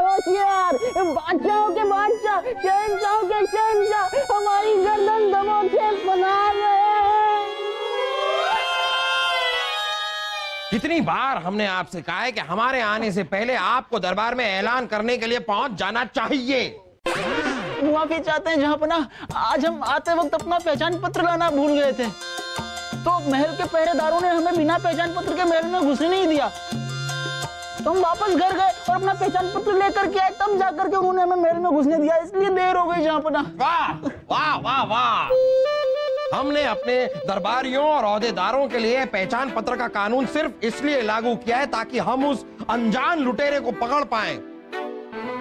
होशियार, बादशाहों के बादशाह, शहंशाहों के शहंशाह हमारी गर्दन दबोचे बना रहे हैं। कितनी बार हमने आपसे कहा है कि हमारे आने से पहले आपको दरबार में ऐलान करने के लिए पहुंच जाना चाहिए। माफी चाहते हैं जहांपना, आज हम आते वक्त अपना पहचान पत्र लाना भूल गए थे, तो महल के पहरेदारों ने हमें बिना पहचान पत्र के महल में घुसने नहीं दिया। तो हम वापस घर गए और अपना पहचान पत्र लेकर के आए, तब जाकर के उन्होंने हमें महल में घुसने दिया, इसलिए देर हो गई जहांपना। वाह वाह वाह वाह! हमने अपने दरबारियों और ओहदेदारों के लिए पहचान पत्र का कानून सिर्फ इसलिए लागू किया है ताकि हम उस अनजान लुटेरे को पकड़ पाएं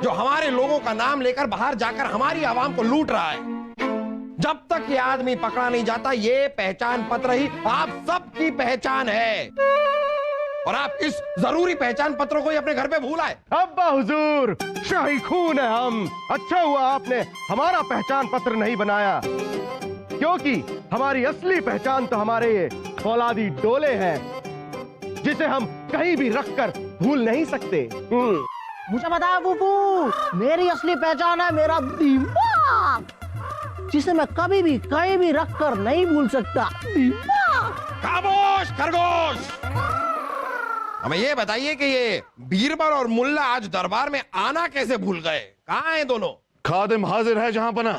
जो हमारे लोगों का नाम लेकर बाहर जाकर हमारी आवाम को लूट रहा है। जब तक ये आदमी पकड़ा नहीं जाता, ये पहचान पत्र ही आप सबकी पहचान है, और आप इस जरूरी पहचान पत्र को ही अपने घर पे भूल आए। अब्बा हुजूर, शाही खून है हम। अच्छा हुआ आपने हमारा पहचान पत्र नहीं बनाया, क्योंकि हमारी असली पहचान तो हमारे ये फौलादी डोले हैं, जिसे हम कहीं भी रखकर भूल नहीं सकते। मुझे बता फूफू, मेरी असली पहचान है मेरा दिमाग, जिसे मैं कभी भी कहीं भी रखकर नहीं भूल सकता। दिमाग। खामोश खरगोश! हमें ये बताइए कि ये बीरबल और मुल्ला आज दरबार में आना कैसे भूल गए? कहाँ हैं दोनों? खादिम हाजिर है जहांपना।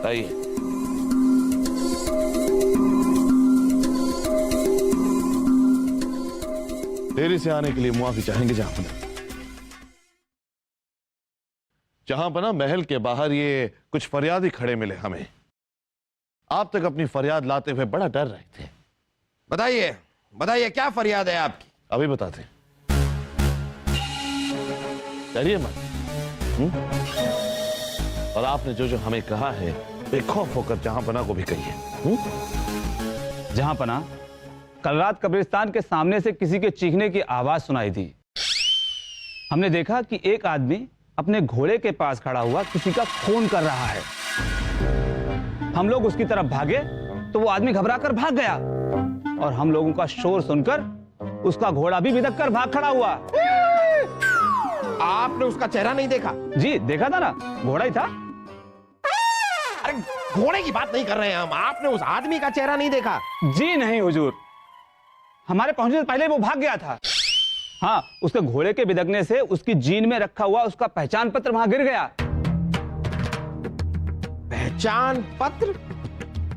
आइए। देरी से आने के लिए मुआफी चाहेंगे जहांपना। जहांपना, महल के बाहर ये कुछ फरियादी खड़े मिले हमें। आप तक अपनी फरियाद लाते हुए बड़ा डर रहे थे। बताइए बताइए, क्या फरियाद है आपकी? अभी बताते। डरिए मत। और आपने जो जो हमें कहा है बेखौफ होकर जहांपना को भी कहिए। जहांपना, कल रात कब्रिस्तान के सामने से किसी के चीखने की आवाज सुनाई दी। हमने देखा कि एक आदमी अपने घोड़े के पास खड़ा हुआ किसी का खून कर रहा है। हम लोग उसकी तरफ भागे तो वो आदमी घबराकर भाग गया, और हम लोगों का शोर सुनकर उसका घोड़ा भी बिदक कर भाग खड़ा हुआ। आपने उसका चेहरा नहीं देखा? जी देखा था ना, घोड़ा ही था। अरे घोड़े की बात नहीं कर रहे हैं हम, आपने उस आदमी का चेहरा नहीं देखा? जी नहीं हुजूर, हमारे पहुंचने से पहले वो भाग गया था। हाँ, उसके घोड़े के बिदकने से उसकी जीन में रखा हुआ उसका पहचान पत्र वहां गिर गया। पहचान पत्र?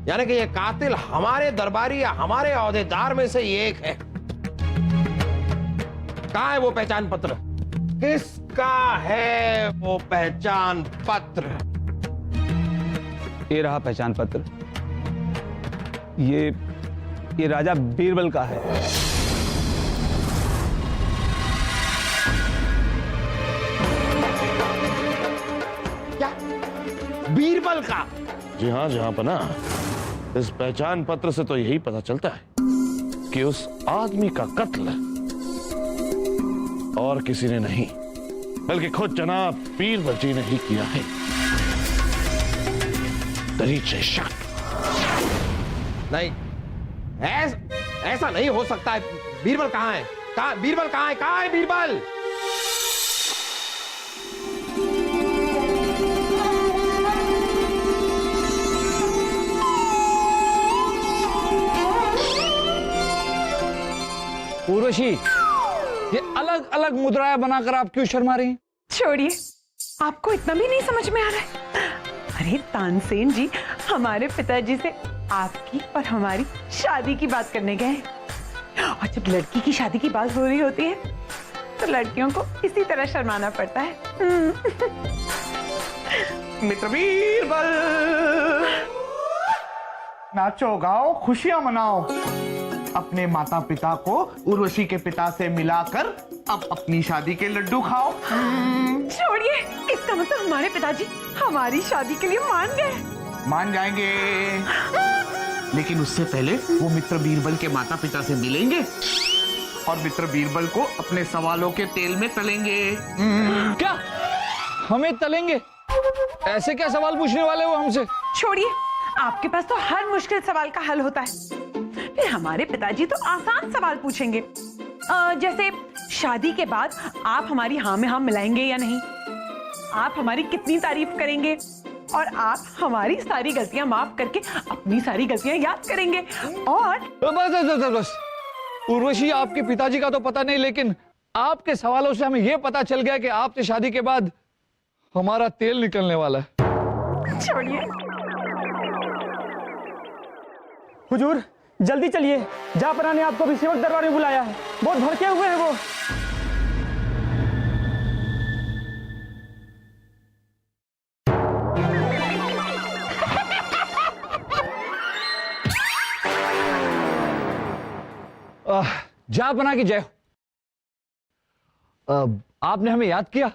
यानी कि ये कातिल हमारे दरबारी या हमारे ओहदेदार में से ही एक है। कहाँ है वो पहचान पत्र? किसका है वो पहचान पत्र? ये रहा पहचान पत्र। ये राजा बीरबल का है। क्या? बीरबल का? जी हाँ जहांपना, इस पहचान पत्र से तो यही पता चलता है कि उस आदमी का कत्ल और किसी ने नहीं, बल्कि खुद जनाब बीरबल जी ने ही किया है। दरीचे शक नहीं, ऐसा नहीं हो सकता है। बीरबल कहाँ है? बीरबल कहाँ है? कहाँ है बीरबल? उर्वशी, ये अलग अलग मुद्राएं बनाकर आप क्यों शर्मा रही हैं? छोड़िए, आपको इतना भी नहीं समझ में आ रहा है? अरे तानसेन जी हमारे पिताजी से आपकी और हमारी शादी की बात करने गए, और जब लड़की की शादी की बात हो रही होती है तो लड़कियों को इसी तरह शर्माना पड़ता है। मित्र बीरबल, नाचो गाओ खुशियां मनाओ। अपने माता पिता को उर्वशी के पिता से मिलाकर अब अपनी शादी के लड्डू खाओ। छोड़िए, इसका मतलब हमारे पिताजी हमारी शादी के लिए मान गए? मान जाएंगे, लेकिन उससे पहले वो मित्र बीरबल के माता पिता से मिलेंगे और मित्र बीरबल को अपने सवालों के तेल में तलेंगे। क्या हमें तलेंगे? ऐसे क्या सवाल पूछने वाले हो हमसे? छोड़िए, आपके पास तो हर मुश्किल सवाल का हल होता है, फिर हमारे पिताजी तो आसान सवाल पूछेंगे। जैसे शादी के बाद आप हमारी हाँ में हाँ मिलाएंगे या नहीं, आप हमारी कितनी तारीफ करेंगे, और आप हमारी सारी गलतियां माफ करके अपनी सारी गलतियां याद करेंगे। और बस उर्वशी, आपके पिताजी का तो पता नहीं, लेकिन आपके सवालों से हमें यह पता चल गया कि आपसे शादी के बाद हमारा तेल निकलने वाला है। छोड़िए, हुजूर जल्दी चलिए, जापना ने आपको भी सेवक दरबार में बुलाया है, बहुत भड़के हुए हैं वो। जापना की जय हो। आपने हमें याद किया।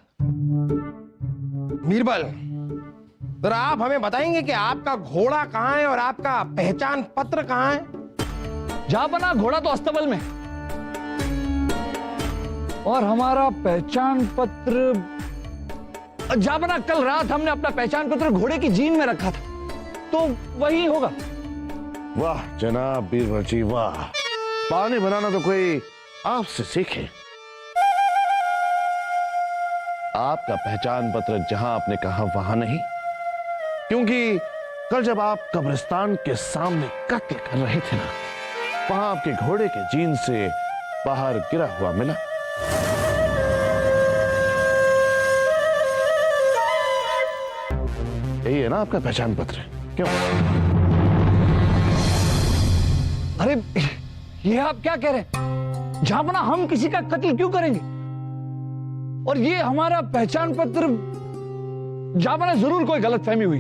बीरबल, जरा आप हमें बताएंगे कि आपका घोड़ा कहाँ है और आपका पहचान पत्र कहाँ है? जापना, घोड़ा तो अस्तबल में और हमारा पहचान पत्र, जापना कल रात हमने अपना पहचान पत्र घोड़े की जीन में रखा था, तो वही होगा। वाह जनाब बीरबल जी, वाह, पानी बनाना तो कोई आपसे सीखे। आपका पहचान पत्र जहां आपने कहा वहां नहीं, क्योंकि कल जब आप कब्रिस्तान के सामने कत्ल कर रहे थे ना, वहां आपके घोड़े के जीन से बाहर गिरा हुआ मिला। यही है ना आपका पहचान पत्र? क्यों? अरे ये आप क्या कह रहे हैं? जापना, हम किसी का कत्ल क्यों करेंगे? और ये हमारा पहचान पत्र, जापना जरूर कोई गलतफहमी हुई।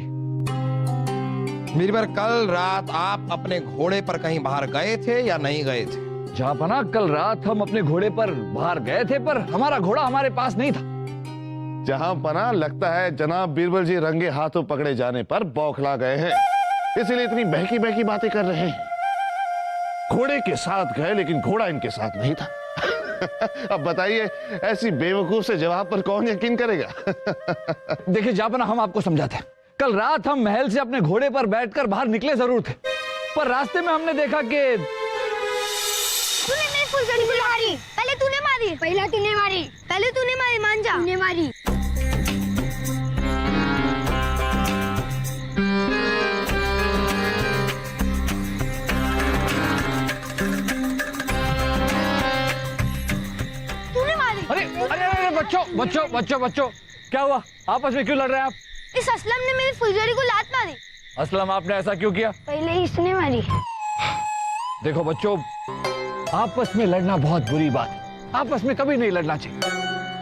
बीरबल, कल रात आप अपने घोड़े पर कहीं बाहर गए थे या नहीं गए थे? जापना, कल रात हम अपने घोड़े पर बाहर गए थे, पर हमारा घोड़ा हमारे पास नहीं था। जहां पना लगता है जनाब बीरबल जी रंगे हाथों पकड़े जाने पर बौखला गए हैं, इसीलिए इतनी बहकी बहकी बातें कर रहे हैं। घोड़े के साथ गए लेकिन घोड़ा इनके साथ नहीं था। अब बताइए, ऐसी बेवकूफ से जवाब पर कौन यकीन करेगा? देखिए जापना, हम आपको समझाते हैं। कल रात हम महल से अपने घोड़े पर बैठकर बाहर निकले जरूर थे, पर रास्ते में हमने देखा कि तूने मेरी फुलझड़ी को मारी, पहले तूने मारी, पहले तूने मारी, मान जा, तूने मारी। बच्चों, क्या हुआ? आपस में क्यों लड़ रहे हैं आप? इस असलम ने मेरी फुलझड़ी को लात मारी। असलम, आपने ऐसा क्यों किया? पहले इसने मारी। देखो बच्चों, आपस में लड़ना बहुत बुरी बात है। आपस में कभी नहीं लड़ना चाहिए,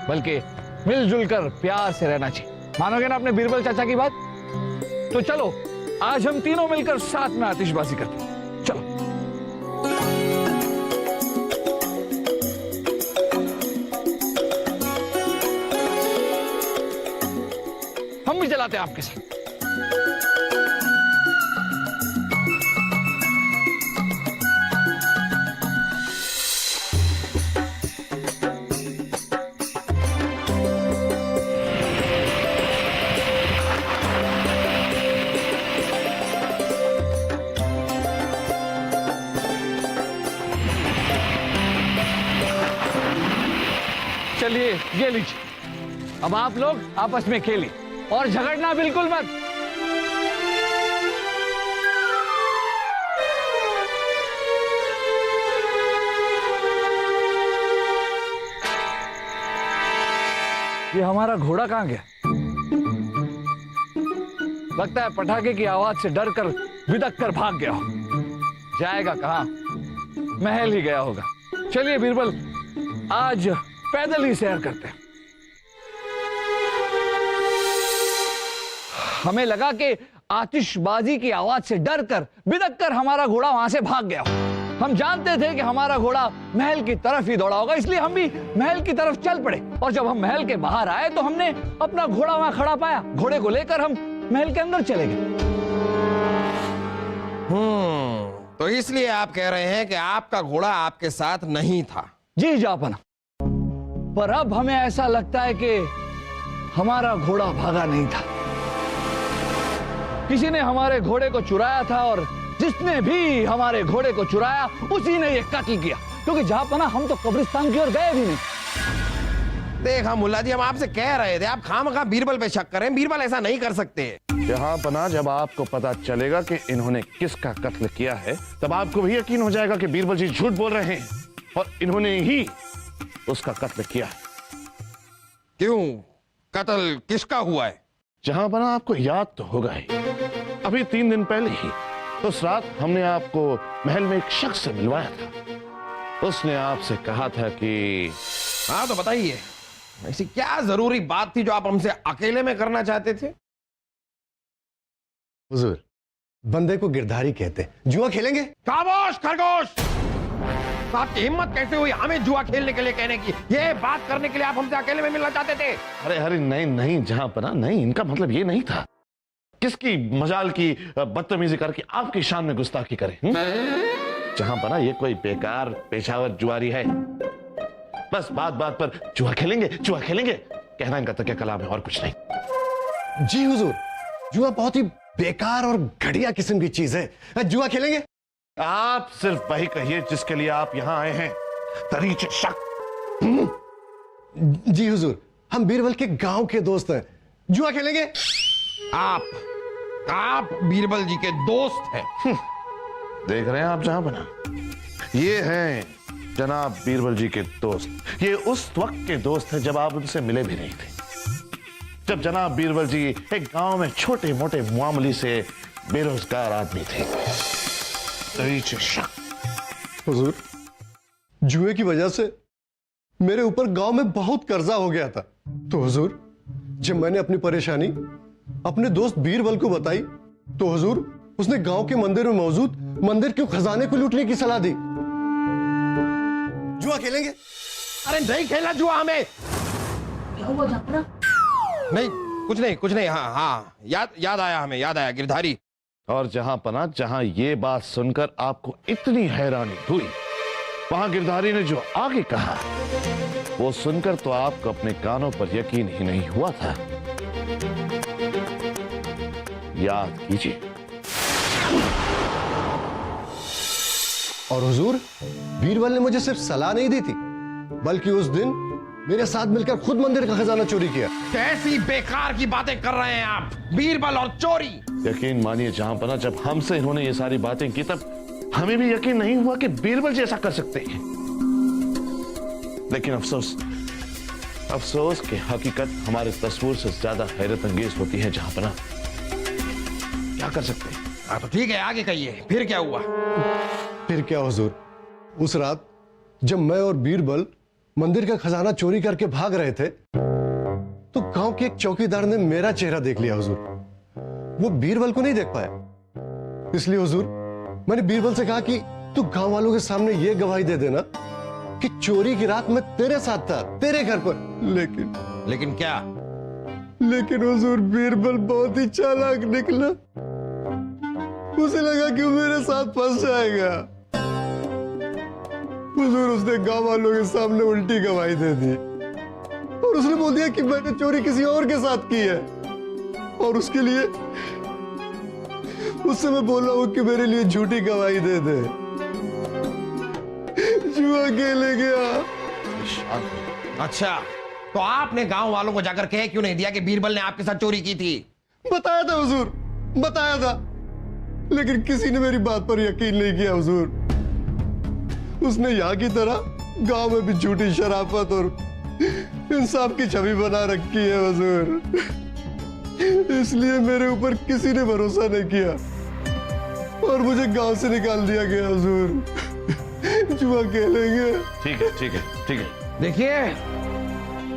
बल्कि मिलजुल कर प्यार से रहना चाहिए। मानोगे ना अपने बीरबल चाचा की बात? तो चलो आज हम तीनों मिलकर साथ में आतिशबाजी करते हैं। चलो। हम भी चलाते हैं आपके साथ। चलिए, ये लीजिए। अब आप लोग आपस में खेलिए और झगड़ना बिल्कुल मत। ये हमारा घोड़ा कहां गया? लगता है पटाखे की आवाज से डरकर बिदक कर भाग गया हो। जाएगा कहां? महल ही गया होगा। चलिए बीरबल, आज पैदल ही सैर करते हैं। हमें लगा कि आतिशबाजी की आवाज से डरकर बिदक कर हमारा घोड़ा वहां से भाग गया। हम जानते थे कि हमारा घोड़ा महल की तरफ ही दौड़ा होगा, इसलिए हम भी महल की तरफ चल पड़े। और जब हम महल के बाहर आए तो हमने अपना घोड़ा वहां खड़ा पाया। घोड़े को लेकर हम महल के अंदर चले गए। तो इसलिए आप कह रहे हैं कि आपका घोड़ा आपके साथ नहीं था? जी जापना, पर अब हमें ऐसा लगता है कि हमारा घोड़ा भागा नहीं था। किसी ने हमारे घोड़े को चुराया था और जिसने भी हमारे घोड़े को चुराया उसी ने ये कत्ल किया, क्योंकि जहां पना हम तो कब्रिस्तान की ओर गए भी नहीं। देखा मुल्ला जी, हम आपसे कह रहे थे, आप खामखा बीरबल पे शक करें। बीरबल ऐसा नहीं कर सकते। यहाँ पना जब आपको पता चलेगा कि इन्होंने किसका कत्ल किया है, तब आपको भी यकीन हो जाएगा कि बीरबल जी झूठ बोल रहे हैं और इन्होंने ही उसका कत्ल किया है। क्यों? कत्ल किसका हुआ है? जहां पना आपको याद तो होगा ही, अभी 3 दिन पहले ही उस रात हमने आपको महल में एक शख्स से मिलवाया था। उसने आपसे कहा था कि हाँ तो बताइए, ऐसी क्या जरूरी बात थी जो आप हमसे अकेले में करना चाहते थे? हुजूर, बंदे को गिरधारी कहते हैं। जुआ खेलेंगे? खामोश खरगोश! तो आपकी हिम्मत कैसे हुई हमें जुआ खेलने के लिए कहने की? ये बात करने के लिए आप हमसे अकेले में मिलना चाहते थे? अरे अरे नहीं नहीं जहां पना, नहीं, इनका मतलब ये नहीं था। किसकी मजाल की बदतमीजी करके आपकी शान में गुस्ताखी करे। जहां पना ये कोई बेकार पेशावर जुआरी है। बस बात बात पर जुआ खेलेंगे, जुआ खेलेंगे कहना इनका तकिया कलाम है और कुछ नहीं। जी हुजूर, जुआ बहुत ही बेकार और घटिया किस्म की चीज है। जुआ खेलेंगे? आप सिर्फ वही कहिए जिसके लिए आप यहां आए हैं। तरीके शक। जी हुजूर, हम बीरबल के गांव के दोस्त हैं। जुआ खेलेंगे? आप बीरबल जी के दोस्त हैं। देख रहे हैं आप जहां बना, ये हैं जनाब बीरबल जी के दोस्त। ये उस वक्त के दोस्त हैं जब आप उनसे मिले भी नहीं थे, जब जनाब बीरबल जी एक गांव में छोटे मोटे मामूली से बेरोजगार आदमी थे। हुजूर, जुए की वजह से मेरे ऊपर गांव में बहुत कर्जा हो गया था। तो हुजूर, जब मैंने अपनी परेशानी अपने दोस्त बीरबल को बताई तो हुजूर उसने गांव के मंदिर में मौजूद मंदिर के खजाने को लूटने की सलाह दी। जुआ खेलेंगे? अरे नहीं खेलना जुआ हमें। क्या हुआ जपना? नहीं कुछ नहीं। हाँ हाँ याद आया, हमें याद आया गिरधारी। और जहां पना, जहां ये बात सुनकर आपको इतनी हैरानी हुई, वहां गिरधारी ने जो आगे कहा वो सुनकर तो आपको अपने कानों पर यकीन ही नहीं हुआ था। याद कीजिए। और हुजूर, बीरबल ने मुझे सिर्फ सलाह नहीं दी थी, बल्कि उस दिन मेरे साथ मिलकर खुद मंदिर का खजाना चोरी किया। कैसी बेकार की बातें कर रहे हैं आप? बीरबल और चोरी? यकीन मानिए जहां पना, जब हमसे इन्होंने ये सारी बातें की तब हमें भी यकीन नहीं हुआ कि बीरबल जी ऐसा कर सकते हैं। लेकिन अफसोस कि हकीकत हमारे तस्वीर से ज्यादा हैरत अंगेज होती है। जहां पना, क्या कर सकते हैं? हाँ तो ठीक है, आगे कहिए, फिर क्या हुआ? फिर क्या हुजूर, उस रात जब मैं और बीरबल मंदिर का खजाना चोरी करके भाग रहे थे तो गांव के एक चौकीदार ने मेरा चेहरा देख लिया हुजूर। वो बीरबल को नहीं देख पाया। इसलिए हुजूर, मैंने बीरबल से कहा कि तू गांव वालों के सामने ये गवाही दे देना कि चोरी की रात मैं तेरे साथ था, तेरे घर पर। लेकिन क्या? लेकिन हुजूर, बीरबल बहुत ही चालाक निकला। उसे लगा कि वो मेरे साथ फंस जाएगा। हुजूर, उसने गांव वालों के सामने उल्टी गवाही दे दी और उसने बोल दिया कि मैंने चोरी किसी और के साथ की है और उसके लिए उससे मैं बोल रहा हूं कि मेरे लिए झूठी गवाही दे दे। जुआ खेले गया। अच्छा, तो आपने गांव वालों को जाकर कह क्यों नहीं दिया कि बीरबल ने आपके साथ चोरी की थी? बताया था हुजूर, बताया था, लेकिन किसी ने मेरी बात पर यकीन नहीं किया हुजूर। उसने यहाँ की तरह गांव में भी झूठी शराफत और इंसाफ की छवि बना रखी है हुजूर। इसलिए मेरे ऊपर किसी ने भरोसा नहीं किया और मुझे गांव से निकाल दिया गया हुजूर। जुआ खेलेंगे? ठीक है, ठीक है, ठीक है। देखिए,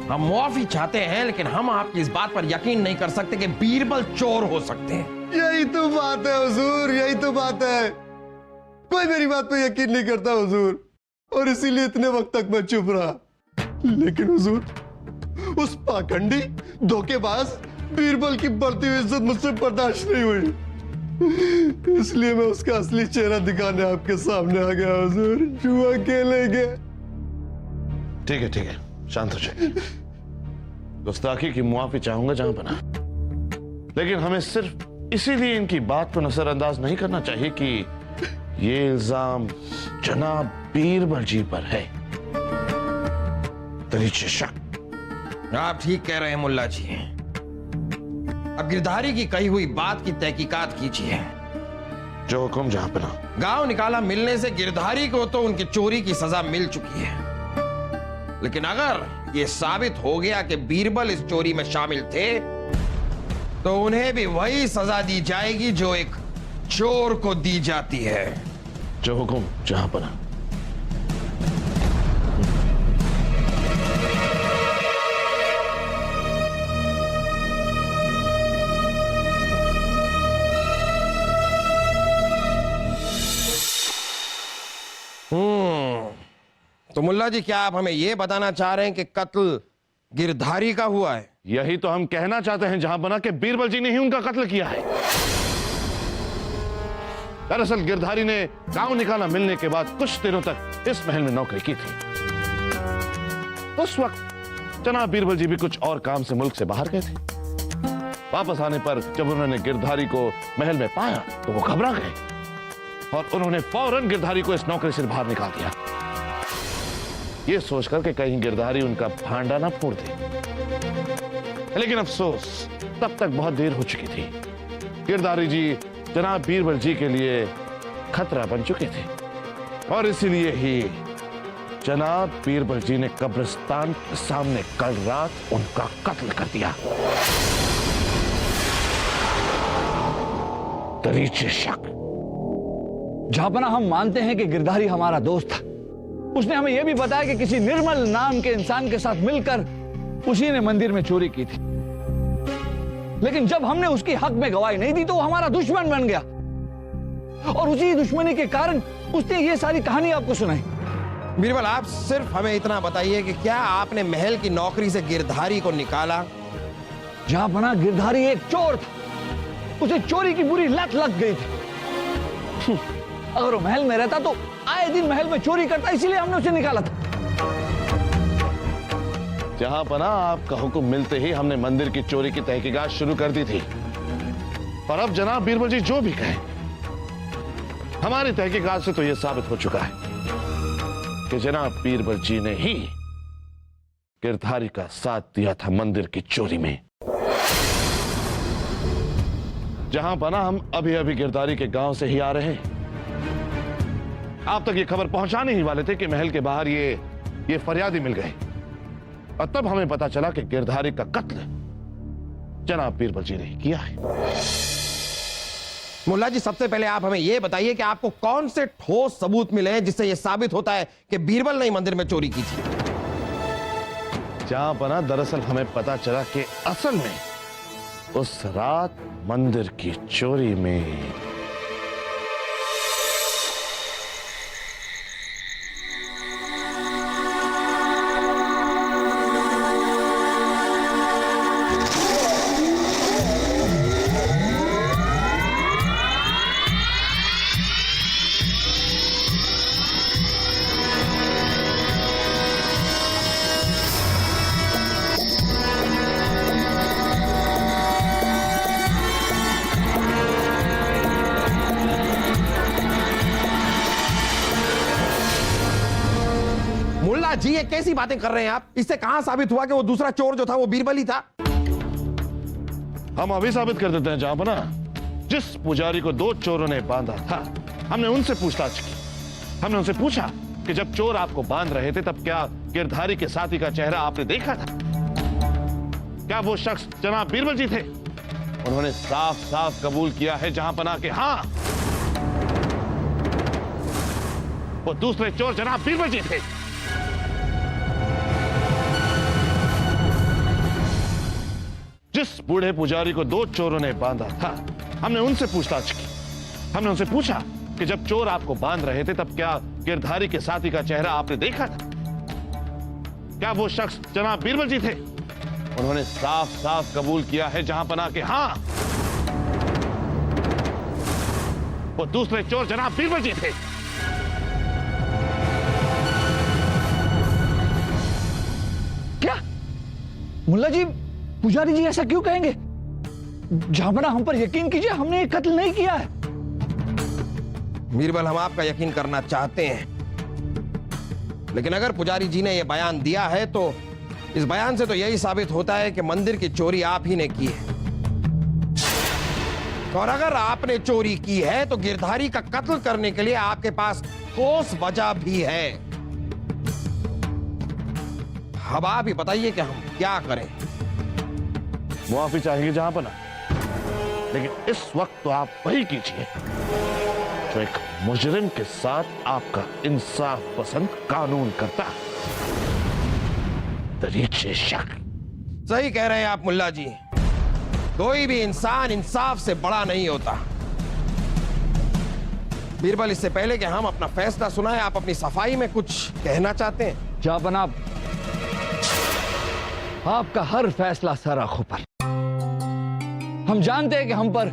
हम मुआफी चाहते हैं, लेकिन हम आपकी इस बात पर यकीन नहीं कर सकते कि बीरबल चोर हो सकते हैं। यही तो बात है हुजूर, यही तो बात है। कोई मेरी बात पे यकीन नहीं करता हुजूर, और इसीलिए इतने वक्त तक मैं चुप रहा। लेकिन हुजूर, उस पाखंडी धोखेबाज बीरबल की बढ़ती हुई इज्जत मुझसे बर्दाश्त नहीं हुई, इसलिए मैं उसका असली चेहरा दिखाने आपके सामने आ गया हुजूर। जुआ खेलेंगे? ठीक है, ठीक है, शांत हो जाइए। गुस्ताखी की मुआफी चाहूंगा जहां बना, लेकिन हमें सिर्फ इसीलिए इनकी बात को नजरअंदाज नहीं करना चाहिए कि ये इल्जाम जनाब बीरबल जी पर है। दरीचे शक। आप ठीक कह रहे हैं मुल्ला जी। अब गिरधारी की कही हुई बात की तहकीकात कीजिए। जो हुक्म जहांपना। गांव निकाला मिलने से गिरधारी को तो उनकी चोरी की सजा मिल चुकी है, लेकिन अगर यह साबित हो गया कि बीरबल इस चोरी में शामिल थे तो उन्हें भी वही सजा दी जाएगी जो एक चोर को दी जाती है। जो हुक्म जहांपना। तो मुल्ला जी, क्या आप हमें यह बताना चाह रहे हैं कि कत्ल गिरधारी का हुआ है? यही तो हम कहना चाहते हैं जहांपना कि बीरबल जी ने ही उनका कत्ल किया है। दरअसल गिरधारी ने गांव निकाला मिलने के बाद कुछ दिनों तक इस महल में नौकरी की थी। उस वक्त जनाब बीरबल जी भी कुछ और काम से मुल्क से बाहर गए थे। वापस आने पर जब उन्होंने गिरधारी को महल में पाया तो वो घबरा गए और उन्होंने फौरन गिरधारी को इस नौकरी से बाहर निकाल दिया, ये सोचकर कि कहीं गिरधारी उनका भांडा ना फोड़ दे। लेकिन अफसोस, तब तक बहुत देर हो चुकी थी। गिरधारी जी जनाब बीरबल जी के लिए खतरा बन चुके थे और इसीलिए ही जनाब बीरबल जी ने कब्रिस्तान के सामने कल रात उनका कत्ल कर दिया। दरीचे शक। जहापना, हम मानते हैं कि गिरधारी हमारा दोस्त था। उसने हमें यह भी बताया कि किसी निर्मल नाम के इंसान के साथ मिलकर उसी ने मंदिर में चोरी की थी, लेकिन जब हमने उसकी हक में गवाही नहीं दी तो वो हमारा दुश्मन बन गया और उसी दुश्मनी के कारण उसने ये सारी कहानी आपको सुनाई। बीरबल, आप सिर्फ हमें इतना बताइए कि क्या आपने महल की नौकरी से गिरधारी को निकाला? जहापना, गिरधारी एक चोर था। उसे चोरी की बुरी लत लग गई थी। अगर वो महल में रहता तो आए दिन महल में चोरी करता, इसीलिए हमने उसे निकाला था। जहांपना, आपका हुक्म मिलते ही हमने मंदिर की चोरी की तहकीकात शुरू कर दी थी और अब जनाब बीरबल जी जो भी कहें, हमारी तहकीकात से तो यह साबित हो चुका है कि जनाब बीरबल जी ने ही गिरधारी का साथ दिया था मंदिर की चोरी में। जहांपना, हम अभी अभी गिरधारी के गांव से ही आ रहे हैं। आप तक ये खबर पहुंचाने ही वाले थे कि महल के बाहर ये फरियादी मिल गए और तब हमें पता चला कि गिरधारी का कत्ल जनाब बीरबल जी ने किया है। मुल्ला जी, सबसे पहले आप हमें यह बताइए कि आपको कौन से ठोस सबूत मिले हैं जिससे यह साबित होता है कि बीरबल ने मंदिर में चोरी की थी? जहांपना, दरअसल हमें पता चला कि असल में उस रात मंदिर की चोरी में जी, ये कैसी बातें कर रहे हैं आप? इससे कहां साबित हुआ कि वो दूसरा चोर जो था वो बीरबल ही था? हम अभी साबित कर देते हैं जहांपना। जिस पुजारी को दो चोरों ने बांधा था, हमने उनसे पूछताछ की। हमने उनसे पूछा कि जब चोर आपको बांध रहे थे तब क्या गिरधारी के साथी का चेहरा आपने देखा था? क्या वो शख्स जनाब बीरबल जी थे? उन्होंने साफ साफ कबूल किया है जहांपना कि हां, वो दूसरे चोर जनाब बीरबल जी थे। जिस बूढ़े पुजारी को दो चोरों ने बांधा था, हमने उनसे पूछताछ की। हमने उनसे पूछा कि जब चोर आपको बांध रहे थे तब क्या गिरधारी के साथी का चेहरा आपने देखा था? क्या वो शख्स जनाब बीरबल जी थे? उन्होंने साफ साफ कबूल किया है जहांपना कि हां, वो दूसरे चोर जनाब बीरबल जी थे। क्या मुल्ला जी, पुजारी जी ऐसा क्यों कहेंगे? जहांपना हम पर यकीन कीजिए, हमने ये कत्ल नहीं किया है। बीरबल, हम आपका यकीन करना चाहते हैं, लेकिन अगर पुजारी जी ने यह बयान दिया है तो इस बयान से तो यही साबित होता है कि मंदिर की चोरी आप ही ने की है। और अगर आपने चोरी की है तो गिरधारी का कत्ल करने के लिए आपके पास ठोस वजह भी है। अब आप ही बताइए कि हम क्या करें। मुआफी चाहेंगे जहांपना, लेकिन इस वक्त तो आप वही कीजिए जो एक मुजरिम के साथ आपका इंसाफ पसंद कानून करता है, दरीचे शक। सही कह रहे हैं आप मुल्ला जी, कोई भी इंसान इंसाफ से बड़ा नहीं होता। बीरबल, इससे पहले कि हम अपना फैसला सुनाएं, आप अपनी सफाई में कुछ कहना चाहते हैं? जहांपना, आपका हर फैसला सराखों पर। हम जानते हैं कि हम पर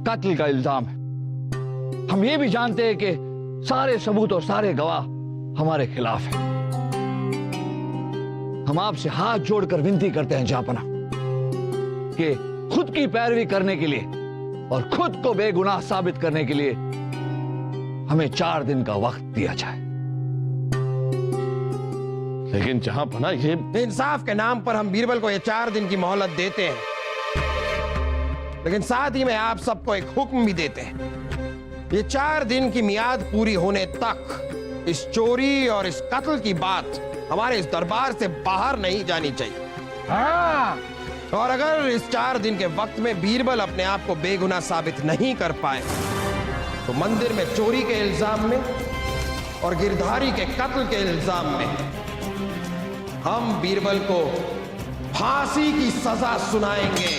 कत्ल का इल्जाम है। हम ये भी जानते हैं कि सारे सबूत और सारे गवाह हमारे खिलाफ हैं। हम आपसे हाथ जोड़कर विनती करते हैं जहांपना कि खुद की पैरवी करने के लिए और खुद को बेगुनाह साबित करने के लिए हमें 4 दिन का वक्त दिया जाए। लेकिन जहांपना, ये इंसाफ के नाम पर हम बीरबल को ये 4 दिन की मोहलत देते हैं, लेकिन साथ ही में आप सबको एक हुक्म भी देते हैं। ये 4 दिन की मियाद पूरी होने तक इस चोरी और इस कत्ल की बात हमारे इस दरबार से बाहर नहीं जानी चाहिए। हाँ। और अगर इस 4 दिन के वक्त में बीरबल अपने आप को बेगुनाह साबित नहीं कर पाए तो मंदिर में चोरी के इल्जाम में और गिरधारी के कत्ल के इल्जाम में हम बीरबल को फांसी की सजा सुनाएंगे।